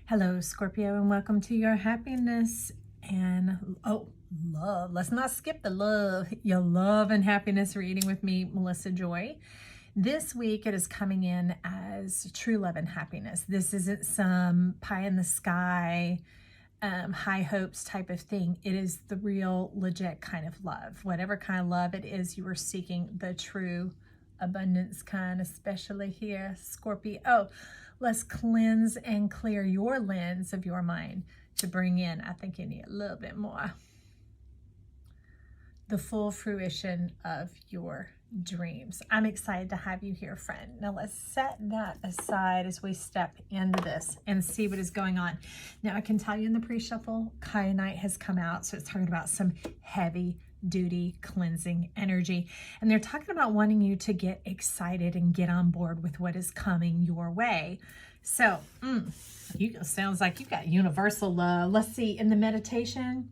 Hello, Scorpio, and welcome to your happiness and love. Let's not skip the love. Your love and happiness reading with me, Melissa Joy. This week it is coming in as true love and happiness. This isn't some pie in the sky, high hopes type of thing. It is the real, legit kind of love. Whatever kind of love it is you are seeking, the true abundance kind, especially here, Scorpio. Let's cleanse and clear your lens of your mind to bring in, I think you need a little bit more, the full fruition of your dreams. I'm excited to have you here, friend. Now let's set that aside as we step into this and see what is going on. Now I can tell you in the pre-shuffle, Kyanite has come out, so it's talking about some heavy duty cleansing energy, and they're talking about wanting you to get excited and get on board with what is coming your way. So sounds like you got universal love. Let's see, in the meditation,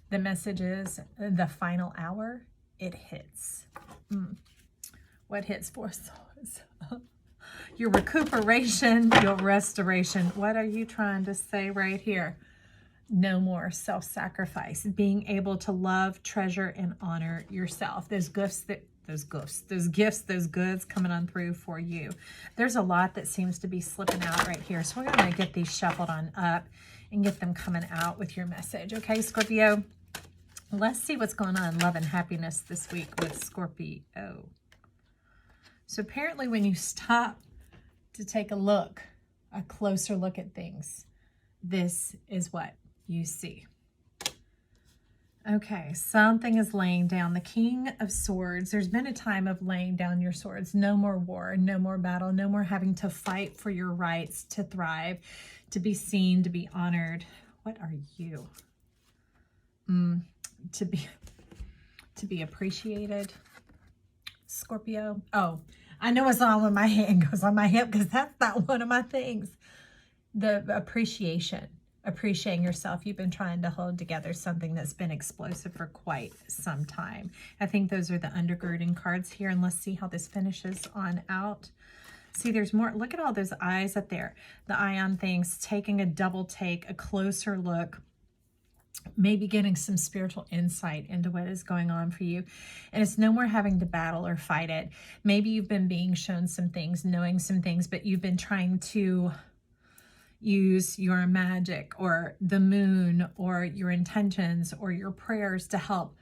the message is the final hour. It hits. What hits for us? Your recuperation, your restoration. What are you trying to say right here? No more self-sacrifice, being able to love, treasure, and honor yourself. Those goods coming on through for you. There's a lot that seems to be slipping out right here. So we're going to get these shuffled on up and get them coming out with your message. Okay, Scorpio, let's see what's going on in love and happiness this week with Scorpio. So apparently when you stop to take a closer look at things, this is what you see. Okay, something is laying down. The King of Swords. There's been a time of laying down your swords. No more war, no more battle, no more having to fight for your rights to thrive, to be seen, to be honored. What are you? To be appreciated, Scorpio. Oh, I know it's on when my hand goes on my hip because that's not one of my things. The appreciating yourself. You've been trying to hold together something that's been explosive for quite some time. I think those are the undergirding cards here, and let's see how this finishes on out. See, there's more. Look at all those eyes up there. The eye on things, taking a double take, a closer look, maybe getting some spiritual insight into what is going on for you. And it's no more having to battle or fight it. Maybe you've been being shown some things, knowing some things, but you've been trying to use your magic or the moon or your intentions or your prayers to help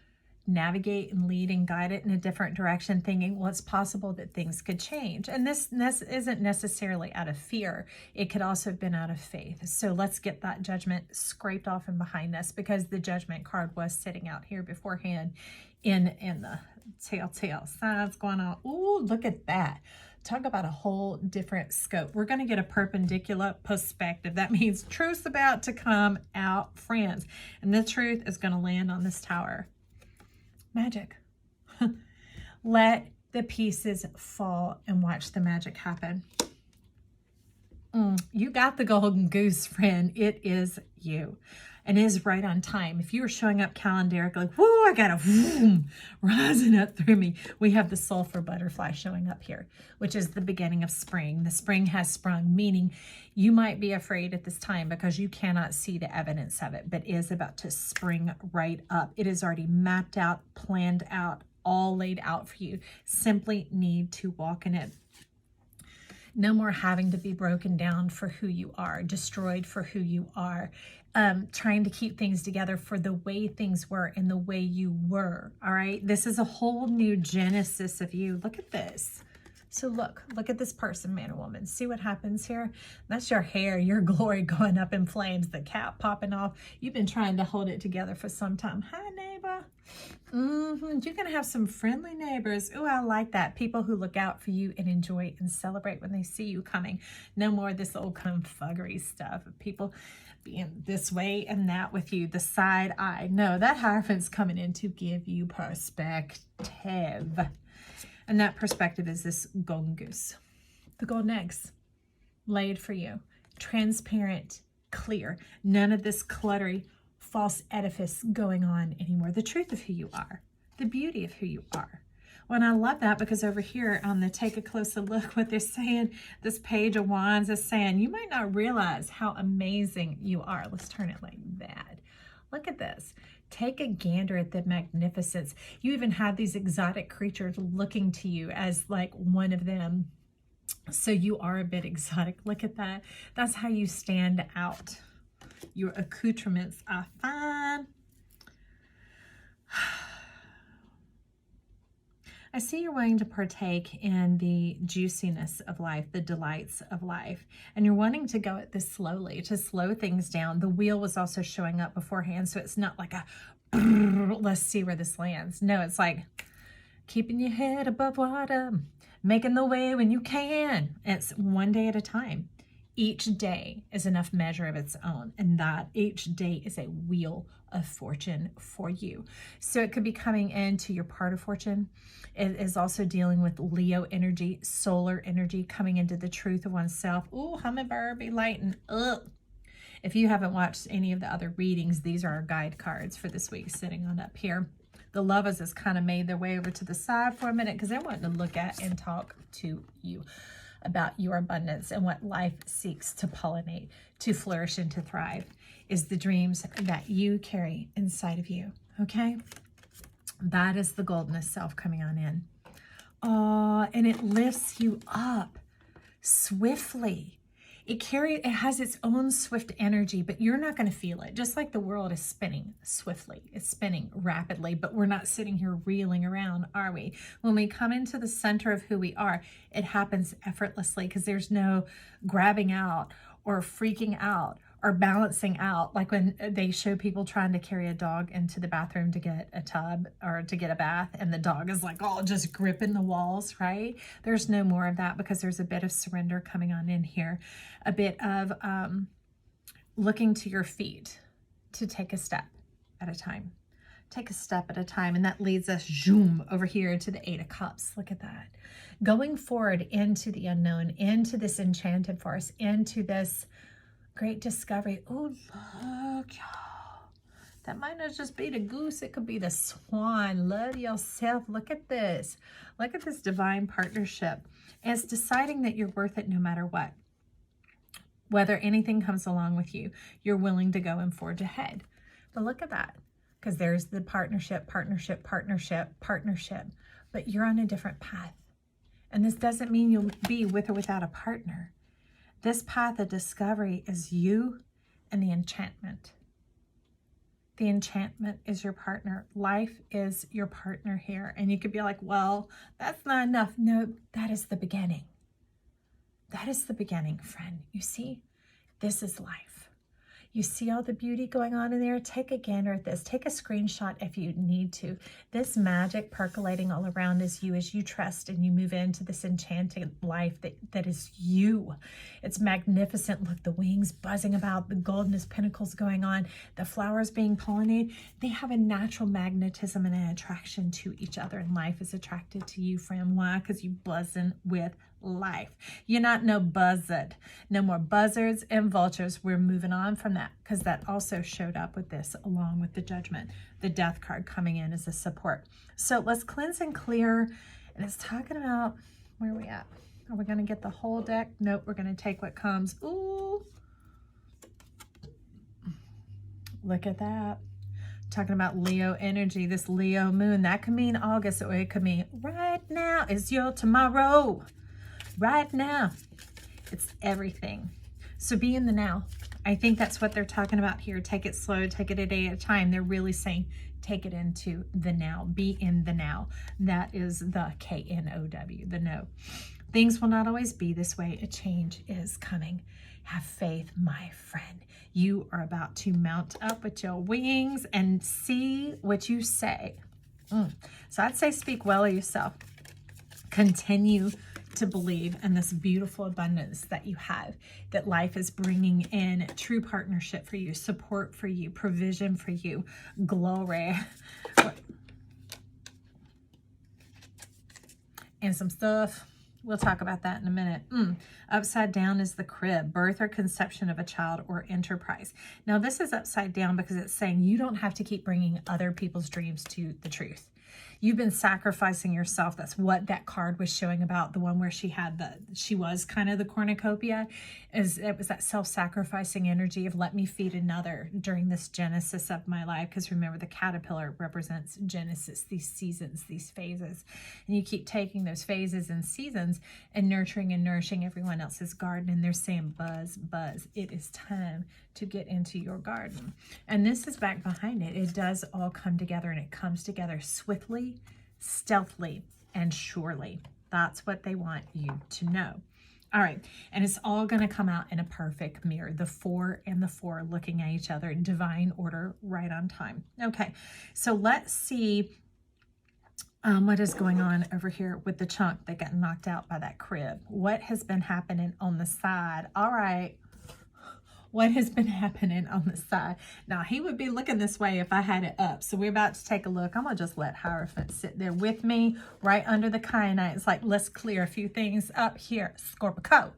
navigate and lead and guide it in a different direction, thinking, well, it's possible that things could change. And this isn't necessarily out of fear. It could also have been out of faith. So let's get that judgment scraped off and behind us, because the judgment card was sitting out here beforehand in the telltale signs going on. Ooh, look at that. Talk about a whole different scope. We're going to get a perpendicular perspective. That means truth's about to come out, friends. And the truth is going to land on this tower. Magic. Let the pieces fall and watch the magic happen. You got the golden goose, friend. It is you. And it is right on time. If you are showing up calendaric, like, whoo, I got a vroom rising up through me. We have the sulfur butterfly showing up here, which is the beginning of spring. The spring has sprung, meaning you might be afraid at this time because you cannot see the evidence of it, but it is about to spring right up. It is already mapped out, planned out, all laid out for you. Simply need to walk in it. No more having to be broken down for who you are, destroyed for who you are, trying to keep things together for the way things were and the way you were, all right? This is a whole new genesis of you. Look at this. So look at this person, man or woman. See what happens here? That's your hair, your glory going up in flames, the cap popping off. You've been trying to hold it together for some time. Hi, neighbor. You're going to have some friendly neighbors. Oh, I like that. People who look out for you and enjoy and celebrate when they see you coming. No more of this old confuggery stuff of people being this way and that with you. The side eye. No, that Hierophant's coming in to give you perspective. And that perspective is this golden goose. The golden eggs laid for you. Transparent, clear. None of this cluttery, false edifice going on anymore. The truth of who you are. The beauty of who you are. Well, and I love that because over here on the take a closer look, what they're saying, this page of wands is saying, you might not realize how amazing you are. Let's turn it like that. Look at this. Take a gander at the magnificence. You even have these exotic creatures looking to you as like one of them. So you are a bit exotic. Look at that. That's how you stand out. Your accoutrements are fine. I see you're wanting to partake in the juiciness of life, the delights of life, and you're wanting to go at this slowly, to slow things down. The wheel was also showing up beforehand, so it's not like a, let's see where this lands. No, it's like keeping your head above water, making the way when you can. It's one day at a time. Each day is enough measure of its own, and that each day is a wheel of fortune for you. So it could be coming into your part of fortune. It is also dealing with Leo energy, solar energy, coming into the truth of oneself. Ooh, hummingbird be lighting up. If you haven't watched any of the other readings, these are our guide cards for this week sitting on up here. The lovers has kind of made their way over to the side for a minute because they're wanting to look at and talk to you about your abundance and what life seeks to pollinate, to flourish, and to thrive is the dreams that you carry inside of you, okay? That is the goldenness self coming on in. Oh, and it lifts you up swiftly. It has its own swift energy, but you're not going to feel it. Just like the world is spinning swiftly. It's spinning rapidly, but we're not sitting here reeling around, are we? When we come into the center of who we are, it happens effortlessly because there's no grabbing out or freaking out or balancing out, like when they show people trying to carry a dog into the bathroom to get a tub or to get a bath, and the dog is like all just gripping the walls, right? There's no more of that because there's a bit of surrender coming on in here, a bit of looking to your feet to take a step at a time. Take a step at a time, and that leads us zoom over here to the 8 of Cups. Look at that. Going forward into the unknown, into this enchanted forest, into this great discovery. Oh, look, y'all. That might not just be the goose. It could be the swan. Love yourself. Look at this. Look at this divine partnership. And it's deciding that you're worth it no matter what. Whether anything comes along with you, you're willing to go and forge ahead. But look at that. Because there's the partnership, partnership, partnership, partnership. But you're on a different path. And this doesn't mean you'll be with or without a partner. This path of discovery is you and the enchantment. The enchantment is your partner. Life is your partner here. And you could be like, well, that's not enough. No, that is the beginning. That is the beginning, friend. You see, this is life. You see all the beauty going on in there? Take a gander at this. Take a screenshot if you need to. This magic percolating all around is you as you trust and you move into this enchanted life that is you. It's magnificent. Look, the wings buzzing about, the goldenness pinnacles going on, the flowers being pollinated. They have a natural magnetism and an attraction to each other, and life is attracted to you, friend. Why? Because you buzzing with life. You're not no buzzard. No more buzzards and vultures. We're moving on from that because that also showed up with this along with the judgment. The death card coming in as a support. So let's cleanse and clear. And it's talking about, where are we at? Are we going to get the whole deck? Nope, we're going to take what comes. Ooh. Look at that. Talking about Leo energy, this Leo moon. That could mean August, or it could mean right now is your tomorrow. Right now, it's everything. So be in the now. I think that's what they're talking about here. Take it slow, take it a day at a time. They're really saying take it into the now. Be in the now. That is the K-N-O-W, the no. Things will not always be this way. A change is coming. Have faith, my friend. You are about to mount up with your wings and see what you say. So I'd say speak well of yourself. Continue to believe in this beautiful abundance that you have, that life is bringing in true partnership for you, support for you, provision for you, glory. And some stuff. We'll talk about that in a minute. Upside down is the crib, birth or conception of a child or enterprise. Now this is upside down because it's saying you don't have to keep bringing other people's dreams to the truth. You've been sacrificing yourself. That's what that card was showing about, the one where she was kind of the cornucopia. It was that self-sacrificing energy of let me feed another during this genesis of my life. Because remember, the caterpillar represents Genesis, these seasons, these phases. And you keep taking those phases and seasons and nurturing and nourishing everyone else's garden. And they're saying, buzz, buzz, it is time to get into your garden. And this is back behind it. It does all come together, and it comes together swiftly, stealthily, and surely. That's what they want you to know. All right, and it's all going to come out in a perfect mirror. The 4 and the 4 looking at each other in divine order, right on time. Okay, so let's see what is going on over here with the chunk that got knocked out by that crib. What has been happening on the side? All right. What has been happening on the side? Now, he would be looking this way if I had it up. So we're about to take a look. I'm going to just let Hierophant sit there with me right under the kyanite. It's like, let's clear a few things up here, Scorpio.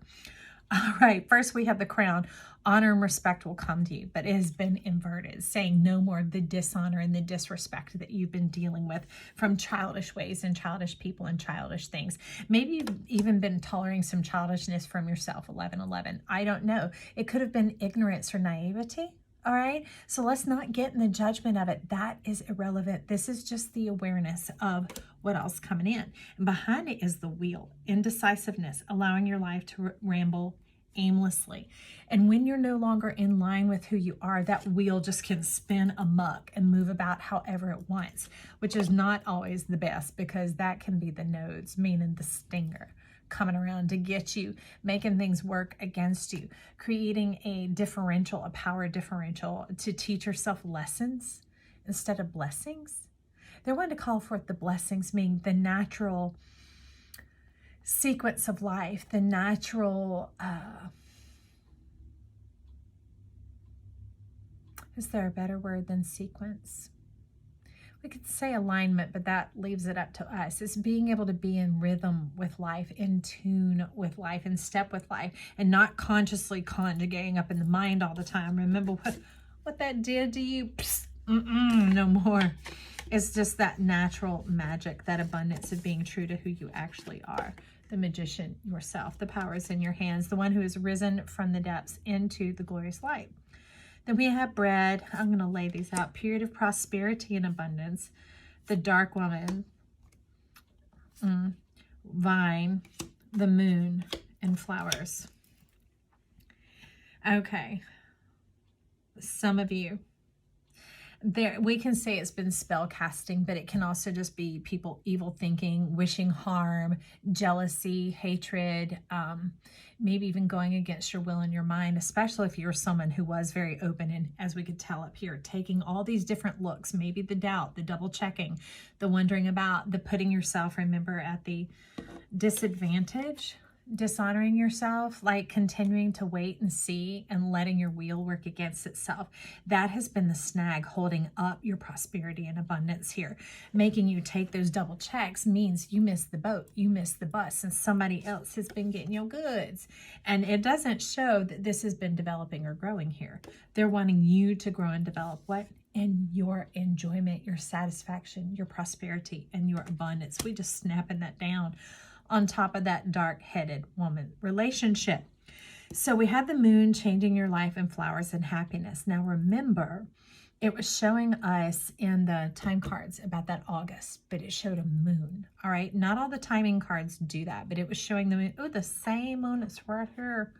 All right, first we have the crown. Honor and respect will come to you, but it has been inverted, saying no more of the dishonor and the disrespect that you've been dealing with from childish ways and childish people and childish things. Maybe you've even been tolerating some childishness from yourself, 1111. I don't know. It could have been ignorance or naivety. All right, so let's not get in the judgment of it. That is irrelevant. This is just the awareness of what else coming in. And behind it is the wheel, indecisiveness, allowing your life to ramble aimlessly. And when you're no longer in line with who you are, that wheel just can spin amuck and move about however it wants, which is not always the best, because that can be the nodes, meaning the stinger, coming around to get you, making things work against you, creating a differential, a power differential to teach yourself lessons instead of blessings. They're wanting to call forth the blessings, meaning the natural sequence of life, the natural, is there a better word than sequence? We could say alignment, but that leaves it up to us. It's being able to be in rhythm with life, in tune with life, in step with life, and not consciously conjugating up in the mind all the time. Remember what that did to you? Psst, no more. It's just that natural magic, that abundance of being true to who you actually are. The magician yourself. The power is in your hands. The one who has risen from the depths into the glorious light. Then we have bread. I'm going to lay these out. Period of prosperity and abundance. The dark woman. Vine. The moon. And flowers. Okay. Some of you. There, we can say it's been spell casting, but it can also just be people evil thinking, wishing harm, jealousy, hatred, maybe even going against your will and your mind, especially if you're someone who was very open and, as we could tell up here, taking all these different looks, maybe the doubt, the double checking, the wondering about, the putting yourself, remember, at the disadvantage, dishonoring yourself, like continuing to wait and see and letting your wheel work against itself. That has been the snag holding up your prosperity and abundance here. Making you take those double checks means you missed the boat, you missed the bus, and somebody else has been getting your goods. And it doesn't show that this has been developing or growing here. They're wanting you to grow and develop what? And your enjoyment, your satisfaction, your prosperity, and your abundance. We just snapping that down on top of that dark-headed woman relationship. So we had the moon changing your life in flowers and happiness. Now remember, it was showing us in the time cards about that August, but it showed a moon. All right, not all the timing cards do that, but it was showing the moon. Oh, the same moon, it's right here.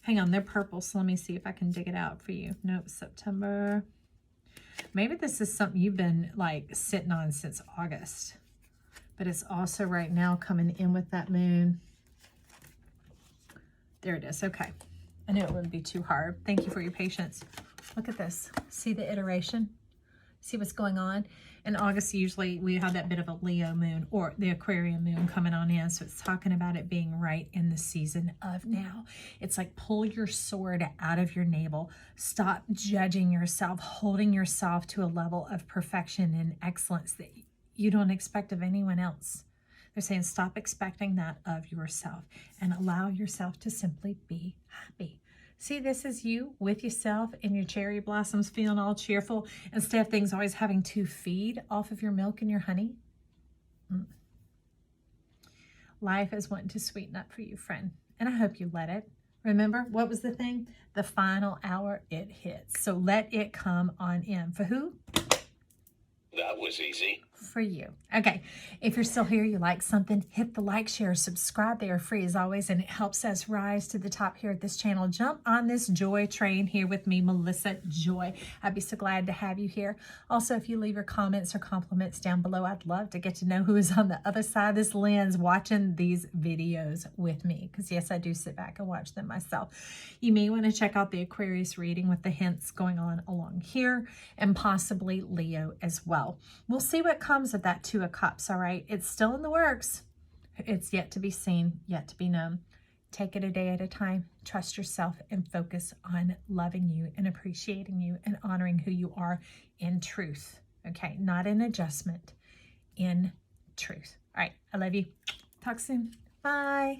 Hang on, they're purple, so let me see if I can dig it out for you. Nope, September. Maybe this is something you've been like sitting on since August. But it's also right now coming in with that moon. There it is. Okay. I knew it wouldn't be too hard. Thank you for your patience. Look at this. See the iteration? See what's going on? In August, usually we have that bit of a Leo moon or the Aquarian moon coming on in. So it's talking about it being right in the season of now. It's like pull your sword out of your navel. Stop judging yourself, holding yourself to a level of perfection and excellence that you don't expect of anyone else. They're saying stop expecting that of yourself and allow yourself to simply be happy. See, this is you with yourself and your cherry blossoms feeling all cheerful instead of things always having to feed off of your milk and your honey. Life is wanting to sweeten up for you, friend. And I hope you let it. Remember, what was the thing? The final hour, it hits. So let it come on in. For who? That was easy. For you. Okay, if you're still here, you like something, hit the like, share, subscribe. They are free as always, and it helps us rise to the top here at this channel. Jump on this joy train here with me, Melissa Joy. I'd be so glad to have you here. Also, if you leave your comments or compliments down below, I'd love to get to know who is on the other side of this lens watching these videos with me, because yes, I do sit back and watch them myself. You may want to check out the Aquarius reading with the hints going on along here, and possibly Leo as well. We'll see what comes of that Two of Cups, all right? It's still in the works. It's yet to be seen, yet to be known. Take it a day at a time. Trust yourself and focus on loving you and appreciating you and honoring who you are in truth, okay? Not in adjustment, in truth. All right, I love you. Talk soon. Bye.